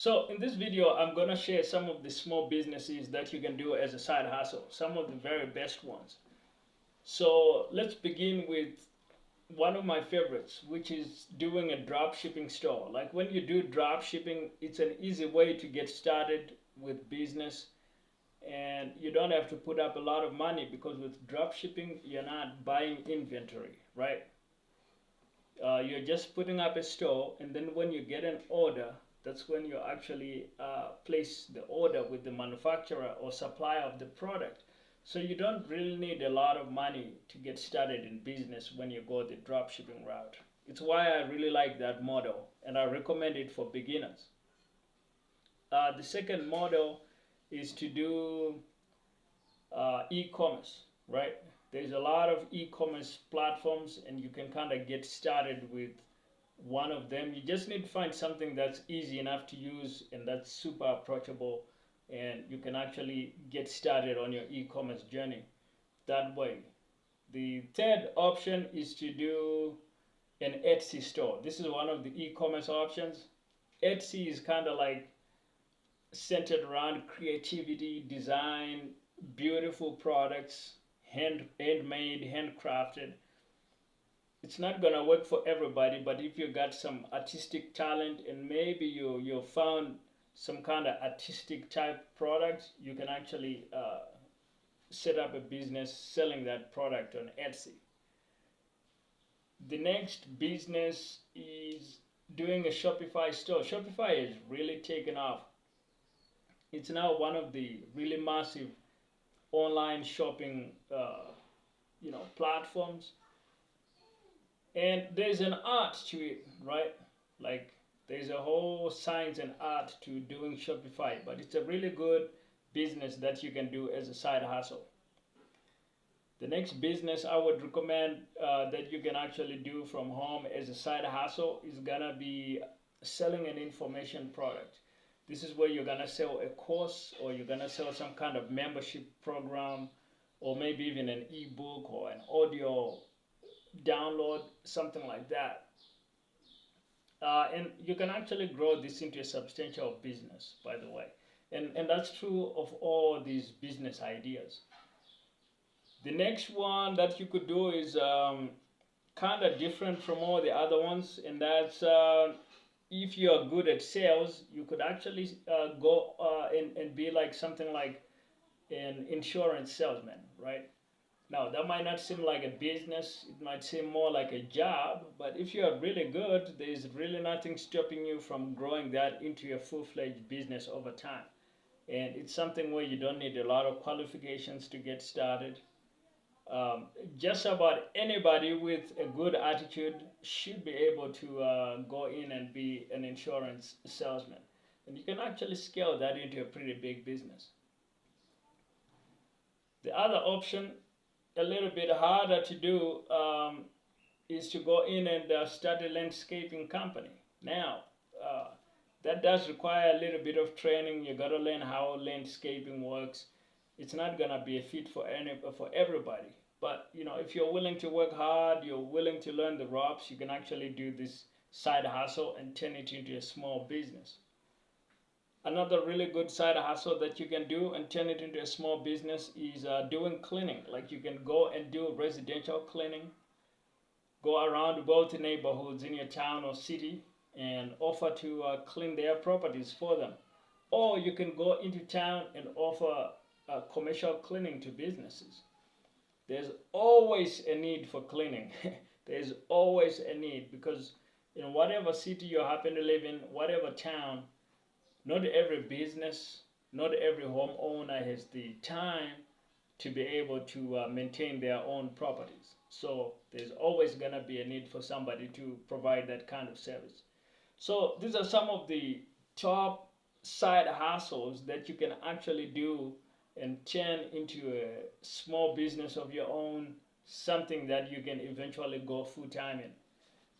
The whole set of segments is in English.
So in this video, I'm going to share some of the small businesses that you can do as a side hustle, some of the very best ones. So let's begin with one of my favorites, which is doing a drop shipping store. Like when you do drop shipping, it's an easy way to get started with business, and you don't have to put up a lot of money because with drop shipping, you're not buying inventory, right? You're just putting up a store, and then when you get an order, that's when you actually place the order with the manufacturer or supplier of the product. So you don't really need a lot of money to get started in business when you go the drop shipping route. It's why I really like that model, and I recommend it for beginners. The second model is to do e-commerce, right? There's a lot of e-commerce platforms, and you can kind of get started with one of them. You just need to find something that's easy enough to use and that's super approachable, and you can actually get started on your e-commerce journey that way. The third option is to do an Etsy store. This is one of the e-commerce options. Etsy is kind of like centered around creativity, design, beautiful products, handmade, handcrafted. It's not gonna work for everybody, but if you got some artistic talent and maybe you found some kind of artistic type product, you can actually set up a business selling that product on Etsy. The next business is doing a Shopify store. Shopify is really taken off. It's now one of the really massive online shopping platforms, and there's an art to it, right? Like there's a whole science and art to doing Shopify, but it's a really good business that you can do as a side hustle. The next business I would recommend that you can actually do from home as a side hustle is gonna be selling an information product. This is where you're gonna sell a course, or you're gonna sell some kind of membership program, or maybe even an ebook or an audio download, something like that. And you can actually grow this into a substantial business, by the way. And that's true of all these business ideas. The next one that you could do is kind of different from all the other ones, and that's if you are good at sales, you could actually go and be like something like an insurance salesman, right? Now, that might not seem like a business, it might seem more like a job, but if you are really good, there's really nothing stopping you from growing that into a full-fledged business over time. And it's something where you don't need a lot of qualifications to get started. Just about anybody with a good attitude should be able to go in and be an insurance salesman. And you can actually scale that into a pretty big business. The other option, a little bit harder to do, is to go in and start a landscaping company. Now, that does require a little bit of training. You got to learn how landscaping works. It's not gonna be a fit for everybody. But if you're willing to work hard, you're willing to learn the ropes, you can actually do this side hustle and turn it into a small business. Another really good side hustle that you can do and turn it into a small business is doing cleaning. Like you can go and do residential cleaning, go around both neighborhoods in your town or city and offer to clean their properties for them. Or you can go into town and offer commercial cleaning to businesses. There's always a need for cleaning. There's always a need, because in whatever city you happen to live in, whatever town, not every business, not every homeowner has the time to be able to maintain their own properties. So there's always going to be a need for somebody to provide that kind of service. So these are some of the top side hustles that you can actually do and turn into a small business of your own, something that you can eventually go full-time in.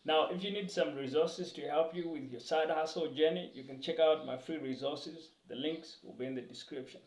Now, if you need some resources to help you with your side hustle journey, you can check out my free resources. The links will be in the description.